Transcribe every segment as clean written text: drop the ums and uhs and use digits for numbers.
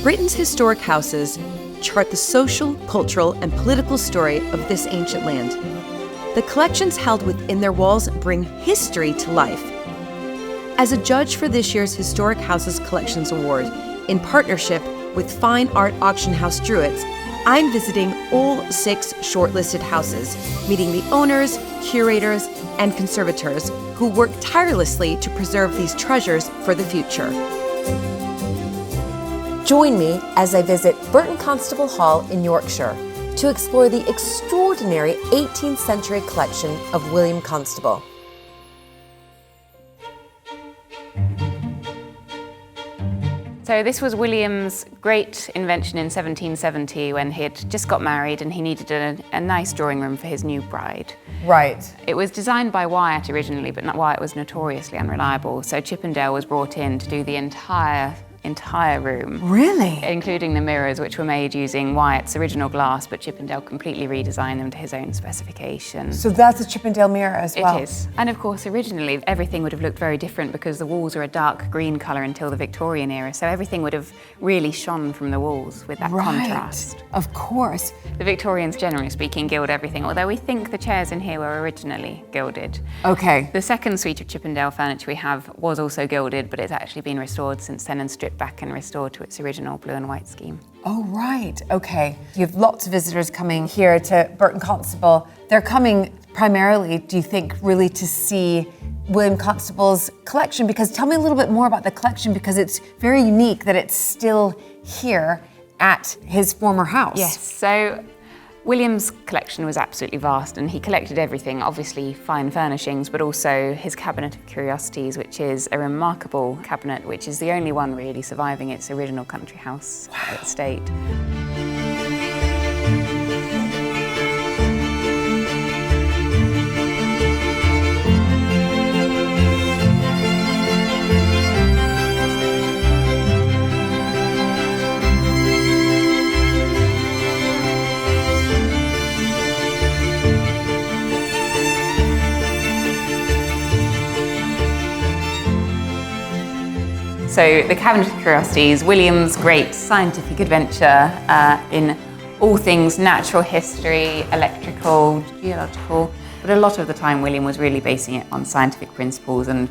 Britain's historic houses chart the social, cultural, and political story of this ancient land. The collections held within their walls bring history to life. As a judge for this year's Historic Houses Collections Award, in partnership with fine art auction house Dreweatts, I'm visiting all 6 shortlisted houses, meeting the owners, curators, and conservators who work tirelessly to preserve these treasures for the future. Join me as I visit Burton Constable Hall in Yorkshire to explore the extraordinary 18th century collection of William Constable. So this was William's great invention in 1770 when he had just got married and he needed a nice drawing room for his new bride. Right. It was designed by Wyatt originally, but Wyatt was notoriously unreliable, so Chippendale was brought in to do the entire room. Really? Including the mirrors, which were made using Wyatt's original glass, but Chippendale completely redesigned them to his own specification. So that's a Chippendale mirror as well? It is. And of course, originally, everything would have looked very different because the walls are a dark green colour until the Victorian era, so everything would have really shone from the walls with that contrast. Of course. The Victorians, generally speaking, gild everything, although we think the chairs in here were originally gilded. Okay. The second suite of Chippendale furniture we have was also gilded, but it's actually been restored since then and stripped back and restored to its original blue and white scheme. Oh, right. Okay. You have lots of visitors coming here to Burton Constable. They're coming primarily, do you think, really to see William Constable's collection? Because tell me a little bit more about the collection, because it's very unique that it's still here at his former house. Yes. So William's collection was absolutely vast and he collected everything, obviously fine furnishings, but also his cabinet of curiosities, which is a remarkable cabinet, which is the only one really surviving its original country house estate. So the Cabinet of Curiosities, William's great scientific adventure in all things natural history, electrical, geological, but a lot of the time William was really basing it on scientific principles and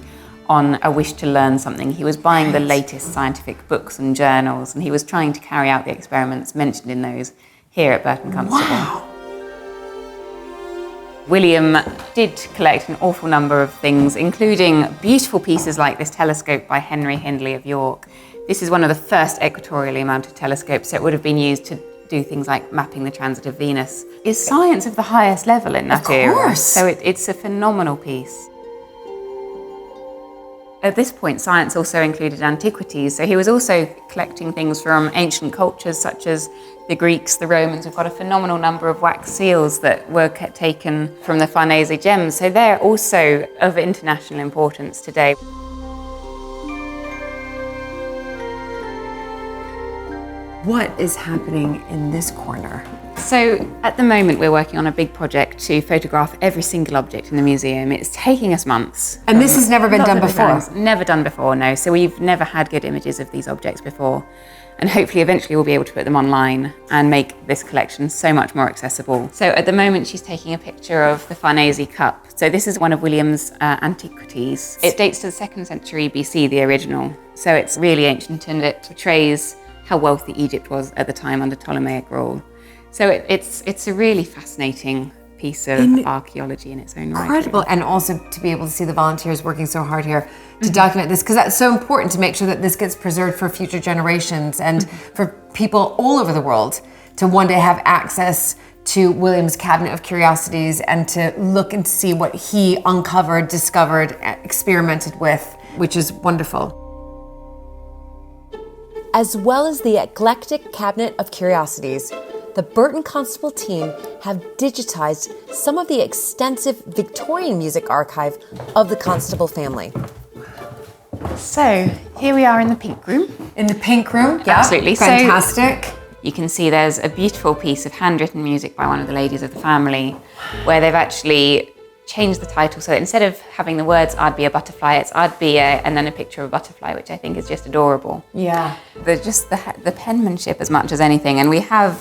on a wish to learn something. He was buying the latest scientific books and journals, and he was trying to carry out the experiments mentioned in those here at Burton Constable. Wow. William did collect an awful number of things, including beautiful pieces like this telescope by Henry Hindley of York. This is one of the first equatorially mounted telescopes, so it would have been used to do things like mapping the transit of Venus. It's science of the highest level in that era. So it's a phenomenal piece. At this point, science also included antiquities, so he was also collecting things from ancient cultures such as the Greeks, the Romans. We've got a phenomenal number of wax seals that were taken from the Farnese gems, so they're also of international importance today. What is happening in this corner? So at the moment we're working on a big project to photograph every single object in the museum. It's taking us months. And this has never been done before? Never done before, no. So we've never had good images of these objects before. And hopefully eventually we'll be able to put them online and make this collection so much more accessible. So at the moment she's taking a picture of the Farnese cup. So this is one of William's antiquities. It dates to the 2nd century BC, the original. So it's really ancient and it portrays how wealthy Egypt was at the time under Ptolemaic rule. So it's a really fascinating piece of archaeology in its own right. Incredible, and also to be able to see the volunteers working so hard here to document this, because that's so important to make sure that this gets preserved for future generations and for people all over the world to one day have access to William's Cabinet of Curiosities and to look and see what he uncovered, discovered, experimented with, which is wonderful. As well as the eclectic Cabinet of Curiosities, the Burton Constable team have digitized some of the extensive Victorian music archive of the Constable family. So here we are in the pink room. In the pink room, yeah. Absolutely. Fantastic. So you can see there's a beautiful piece of handwritten music by one of the ladies of the family where they've actually changed the title. So instead of having the words "I'd be a butterfly," it's "I'd be a," and then a picture of a butterfly, which I think is just adorable. Yeah. The penmanship as much as anything. And we have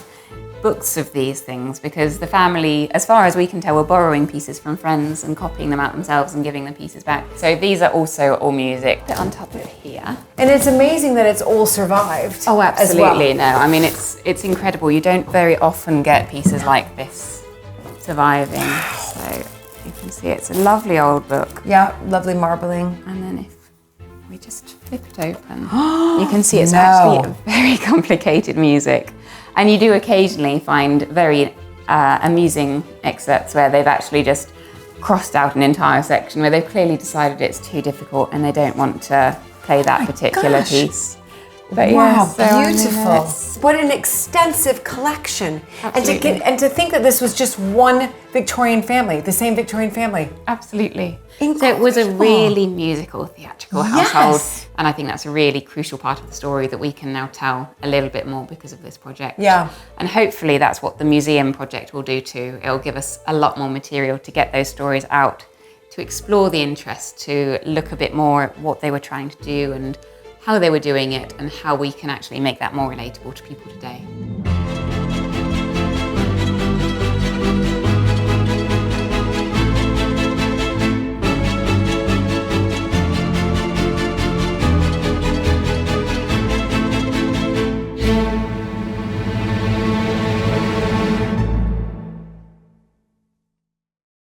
books of these things because the family, as far as we can tell, were borrowing pieces from friends and copying them out themselves and giving the pieces back. So these are also all music. Put on top of here. And it's amazing that it's all survived. Oh, absolutely. As well. No, I mean, it's incredible. You don't very often get pieces like this surviving. So you can see it's a lovely old book. Yeah, lovely marbling. And then if we just flip it open, you can see it's actually very complicated music. And you do occasionally find very amusing excerpts where they've actually just crossed out an entire section where they've clearly decided it's too difficult and they don't want to play that particular piece. But wow, so, I mean, beautiful. What an extensive collection. Absolutely. And to think that this was just one Victorian family, the same Victorian family. Absolutely. Incredible. So it was a really musical, theatrical household. Yes. And I think that's a really crucial part of the story that we can now tell a little bit more because of this project. Yeah. And hopefully that's what the museum project will do too. It'll give us a lot more material to get those stories out, to explore the interest, to look a bit more at what they were trying to do and how they were doing it and how we can actually make that more relatable to people today.